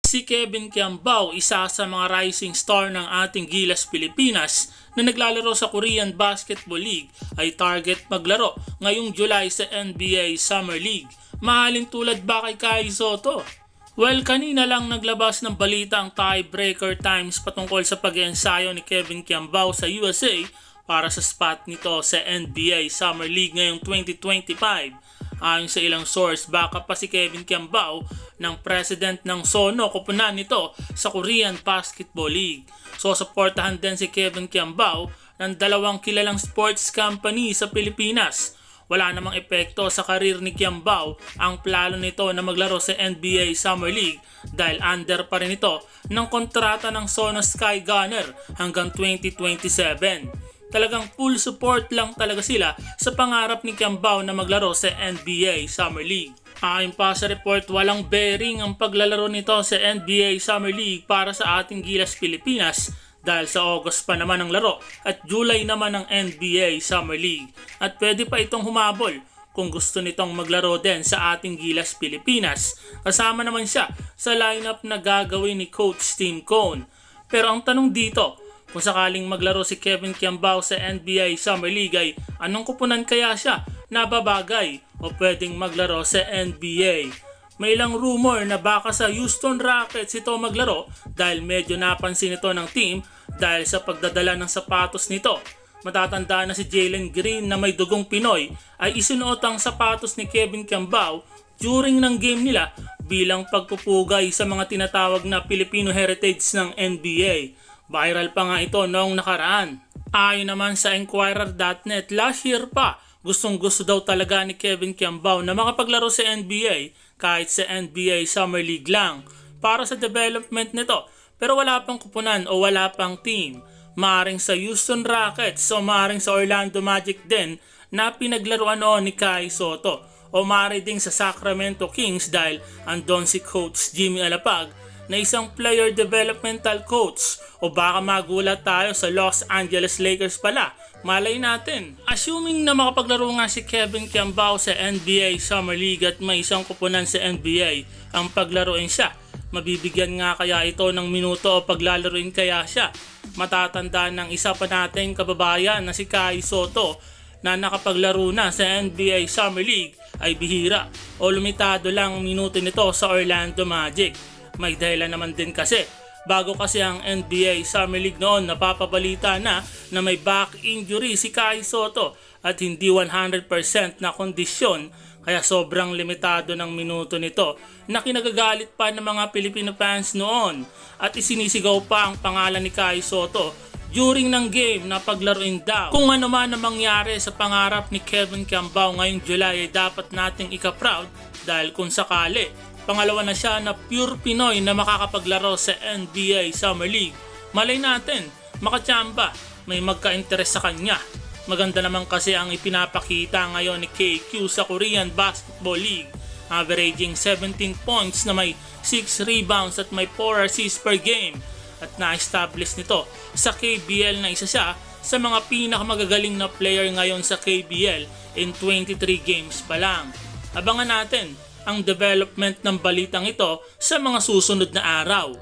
Si Kevin Kiambao, isa sa mga rising star ng ating Gilas Pilipinas na naglalaro sa Korean Basketball League, ay target maglaro ngayong July sa NBA Summer League. Mahalin tulad ba kay Kai Sotto? Well, kanina lang naglabas ng balita ang Tiebreaker Times patungkol sa pag-iensayo ni Kevin Kiambao sa USA para sa spot nito sa NBA Summer League ngayong 2025. Ayon sa ilang source, baka pa si Kevin Kiambao ng president ng Sono kupunan nito sa Korean Basketball League. So suportahan din si Kevin Kiambao ng dalawang kilalang sports company sa Pilipinas. Wala namang epekto sa karir ni Kiambao ang plano nito na maglaro sa NBA Summer League dahil under pa rin ito ng kontrata ng Sono Sky Gunner hanggang 2027. Talagang full support lang talaga sila sa pangarap ni Kiambao na maglaro sa NBA Summer League. Ayon pa sa report, walang bearing ang paglalaro nito sa NBA Summer League para sa ating Gilas Pilipinas dahil sa August pa naman ang laro at July naman ang NBA Summer League. At pwede pa itong humabol kung gusto nitong maglaro din sa ating Gilas Pilipinas. Kasama naman siya sa lineup na gagawin ni Coach Tim Cone. Pero ang tanong dito, kung sakaling maglaro si Kevin Kiambao sa NBA Summer League ay anong kupunan kaya siya na babagay o pwedeng maglaro sa NBA? May ilang rumor na baka sa Houston Rockets ito maglaro dahil medyo napansin ito ng team dahil sa pagdadala ng sapatos nito. Matatandaan na si Jalen Green na may dugong Pinoy ay isinuot ang sapatos ni Kevin Kiambao during ng game nila bilang pagpupugay sa mga tinatawag na Filipino heritage ng NBA. Viral pa nga ito noong nakaraan. Ayon naman sa Enquirer.net, last year pa, gustong-gusto daw talaga ni Kevin Kiambao na makapaglaro sa NBA kahit sa NBA Summer League lang para sa development nito. Pero wala pang kupunan o wala pang team. Maaring sa Houston Rockets o maaring sa Orlando Magic din na pinaglaruan noon ni Kai Sotto. O maaring ding sa Sacramento Kings dahil andon si Coach Jimmy Alapag na isang player developmental coach, o baka magulat tayo sa Los Angeles Lakers pala. Malay natin. Assuming na makapaglaro nga si Kevin Kiambao sa NBA Summer League at may isang kupunan sa NBA ang paglaruin siya, mabibigyan nga kaya ito ng minuto o paglalaruin kaya siya? Matatandaan ng isa pa nating kababayan na si Kai Sotto na nakapaglaro na sa NBA Summer League ay bihira o limitado lang ang minuto nito sa Orlando Magic. May dahilan naman din kasi. Bago kasi ang NBA Summer League noon, napapabalita na may back injury si Kai Sotto at hindi 100% na kondisyon, kaya sobrang limitado ng minuto nito na kinagagalit pa ng mga Filipino fans noon at isinisigaw pa ang pangalan ni Kai Sotto during ng game na paglaruin daw. Kung ano man ang mangyari sa pangarap ni Kevin Kiambao ngayong July ay dapat nating ika-proud dahil kung sakali pangalawa na siya na pure Pinoy na makakapaglaro sa NBA Summer League. Malay natin, makachamba, may magka-interest sa kanya. Maganda naman kasi ang ipinapakita ngayon ni KQ sa Korean Basketball League. Averaging 17 points na may 6 rebounds at may 4 assists per game. At na-establish nito sa KBL na isa siya sa mga pinakamagagaling na player ngayon sa KBL in 23 games pa lang. Abangan natin ang development ng balitang ito sa mga susunod na araw.